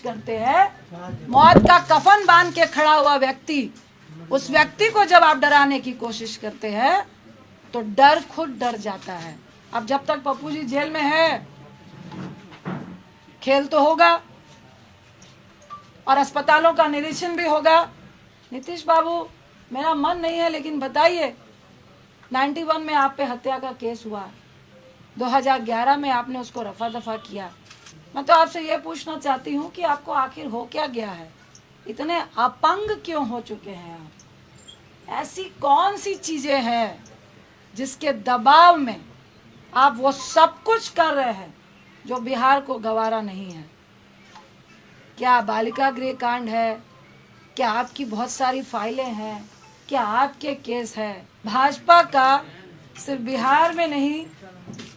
करते हैं, मौत का कफन बांध के खड़ा हुआ व्यक्ति, उस व्यक्ति को जब आप डराने की कोशिश करते हैं तो डर खुद डर जाता है। अब जब तक पप्पू जी जेल में है, खेल तो होगा और अस्पतालों का निरीक्षण भी होगा। नीतीश बाबू, मेरा मन नहीं है, लेकिन बताइए, 91 में आप पे हत्या का केस हुआ, 2011 में आपने उसको रफा दफा किया। मैं तो आपसे ये पूछना चाहती हूँ कि आपको आखिर हो क्या गया है, इतने अपंग क्यों हो चुके हैं आप? ऐसी कौन सी चीजें हैं जिसके दबाव में आप वो सब कुछ कर रहे हैं जो बिहार को गवारा नहीं है? क्या बालिका गृह कांड है? क्या आपकी बहुत सारी फाइलें हैं? क्या आपके केस है? भाजपा का सिर्फ बिहार में नहीं,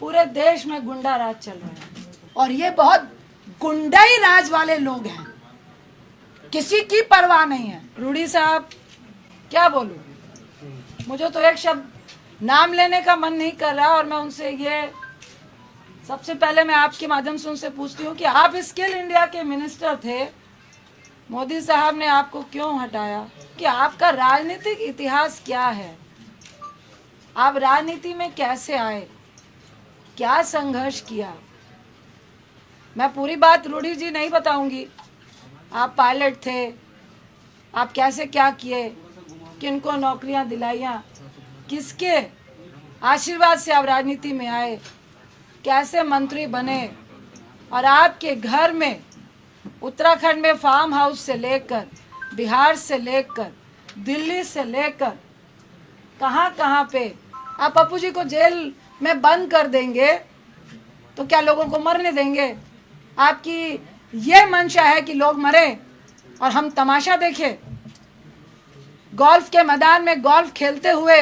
पूरे देश में गुंडा राज चल रहा है, और ये बहुत गुंडाई राज वाले लोग हैं, किसी की परवाह नहीं है। रूडी साहब, क्या बोलूं, मुझे तो एक शब्द नाम लेने का मन नहीं कर रहा, और मैं उनसे ये सबसे पहले मैं आपके माध्यम से उनसे पूछती हूँ कि आप स्किल इंडिया के मिनिस्टर थे, मोदी साहब ने आपको क्यों हटाया? कि आपका राजनीतिक इतिहास क्या है? आप राजनीति में कैसे आए? क्या संघर्ष किया? मैं पूरी बात रूडी जी नहीं बताऊंगी। आप पायलट थे, आप कैसे क्या किए, किनको नौकरियां दिलाइयां, किसके आशीर्वाद से आप राजनीति में आए, कैसे मंत्री बने, और आपके घर में उत्तराखंड में फार्म हाउस से लेकर, बिहार से लेकर, दिल्ली से लेकर कहाँ पे आप पप्पू जी को जेल में बंद कर देंगे तो क्या लोगों को मरने देंगे? आपकी ये मंशा है कि लोग मरे और हम तमाशा देखें? गोल्फ के मैदान में गोल्फ खेलते हुए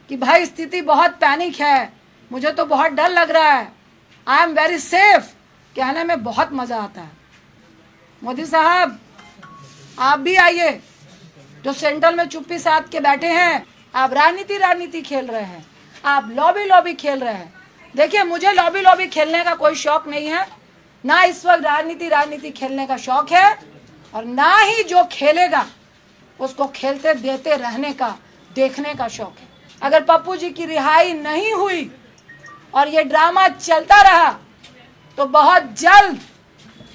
कि भाई स्थिति बहुत पैनिक है, मुझे तो बहुत डर लग रहा है, आई एम वेरी सेफ कहने में बहुत मजा आता है। मोदी साहब, आप भी आइए, जो सेंट्रल में चुप्पी साध के बैठे हैं, आप राजनीति खेल रहे हैं, आप लॉबी खेल रहे हैं। देखिए, मुझे लॉबी खेलने का कोई शौक नहीं है, ना इस वक्त राजनीति खेलने का शौक है, और ना ही जो खेलेगा उसको खेलते देते रहने का, देखने का शौक है। अगर पप्पू जी की रिहाई नहीं हुई और ये ड्रामा चलता रहा तो बहुत जल्द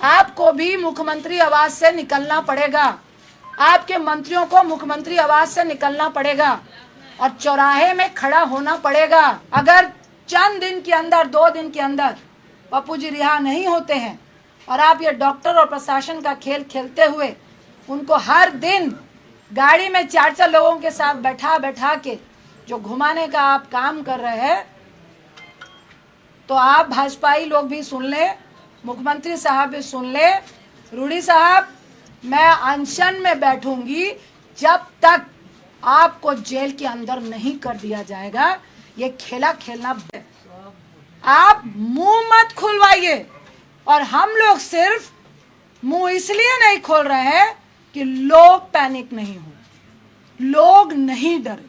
आपको भी मुख्यमंत्री आवास से निकलना पड़ेगा, आपके मंत्रियों को मुख्यमंत्री आवास से निकलना पड़ेगा और चौराहे में खड़ा होना पड़ेगा। अगर चंद दिन के अंदर, 2 दिन के अंदर पप्पू जी रिहा नहीं होते हैं और आप ये डॉक्टर और प्रशासन का खेल खेलते हुए उनको हर दिन गाड़ी में 4-4 लोगों के साथ बैठा के जो घुमाने का आप काम कर रहे हैं, तो आप भाजपाई लोग भी सुन ले, मुख्यमंत्री साहब भी सुन ले। रूडी साहब, मैं अनशन में बैठूंगी जब तक आपको जेल के अंदर नहीं कर दिया जाएगा। ये खेला खेलना, आप मुंह मत खुलवाइए। और हम लोग सिर्फ मुंह इसलिए नहीं खोल रहे हैं कि लोग पैनिक नहीं हो, लोग नहीं डरे,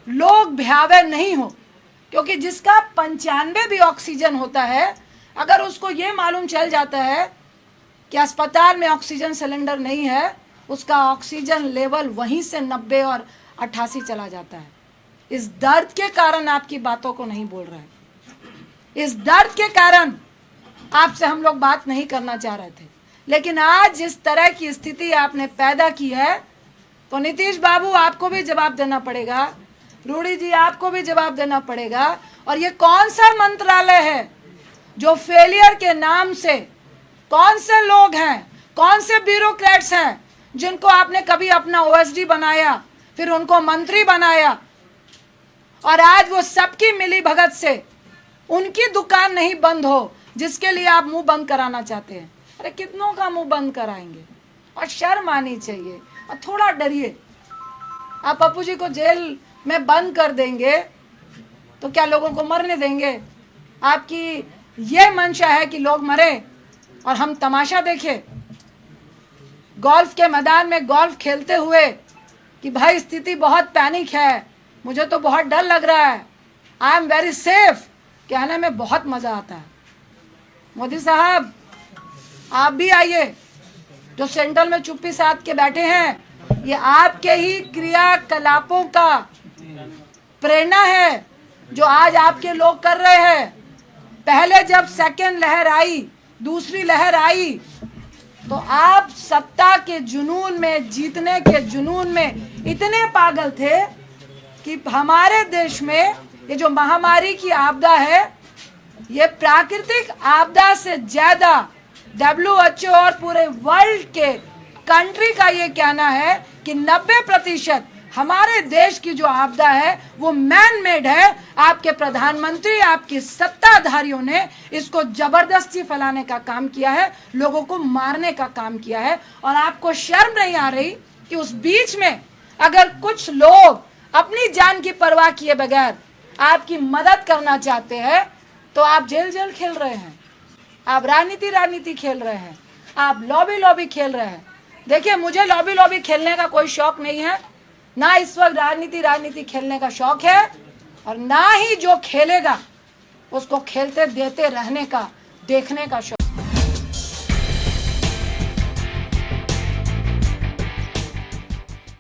लोग भयावह नहीं हो, क्योंकि जिसका 95 भी ऑक्सीजन होता है, अगर उसको ये मालूम चल जाता है कि अस्पताल में ऑक्सीजन सिलेंडर नहीं है, उसका ऑक्सीजन लेवल वहीं से 90 और 88 चला जाता है। इस दर्द के कारण आपकी बातों को नहीं बोल रहे हैं, इस दर्द के कारण आपसे हम लोग बात नहीं करना चाह रहे थे। लेकिन आज जिस तरह की स्थिति आपने पैदा की है, तो नीतीश बाबू, आपको भी जवाब देना पड़ेगा, रूडी जी, आपको भी जवाब देना पड़ेगा। और ये कौन सा मंत्रालय है जो फेलियर के नाम से, कौन से लोग हैं, कौन से ब्यूरोक्रेट्स हैं जिनको आपने कभी अपना ओएसडी बनाया, फिर उनको मंत्री बनाया, और आज वो सबकी मिली भगत से उनकी दुकान नहीं बंद हो जिसके लिए आप मुंह बंद कराना चाहते हैं। अरे कितनों का मुंह बंद कराएंगे? और शर्म आनी चाहिए, और थोड़ा डरिए। आप पप्पू जी को जेल में बंद कर देंगे तो क्या लोगों को मरने देंगे? आपकी ये मंशा है कि लोग मरे और हम तमाशा देखें? गोल्फ के मैदान में गोल्फ खेलते हुए कि भाई स्थिति बहुत पैनिक है, मुझे तो बहुत डर लग रहा है, आई एम वेरी सेफ कहने में बहुत मजा आता है। मोदी साहब, आप भी आइए, जो सेंट्रल में चुप्पी साध के बैठे हैं, ये आपके ही क्रियाकलापों का प्रेरणा है जो आज आपके लोग कर रहे हैं। पहले जब सेकेंड लहर आई, दूसरी लहर आई, तो आप सत्ता के जुनून में, जीतने के जुनून में इतने पागल थे कि हमारे देश में ये जो महामारी की आपदा है, ये प्राकृतिक आपदा से ज्यादा WHO और पूरे वर्ल्ड के कंट्री का ये कहना है कि 90% हमारे देश की जो आपदा है वो मैन मेड है। आपके प्रधानमंत्री, आपकी सत्ताधारियों ने इसको जबरदस्ती फैलाने का काम किया है, लोगों को मारने का काम किया है। और आपको शर्म नहीं आ रही कि उस बीच में अगर कुछ लोग अपनी जान की परवाह किए बगैर आपकी मदद करना चाहते हैं तो आप जेल खेल रहे हैं, आप राजनीति खेल रहे हैं, आप लॉबी खेल रहे हैं। देखिए, मुझे लॉबी खेलने का कोई शौक नहीं है, ना इस वक्त राजनीति खेलने का शौक है, और ना ही जो खेलेगा उसको खेलते देते रहने का, देखने का शौक।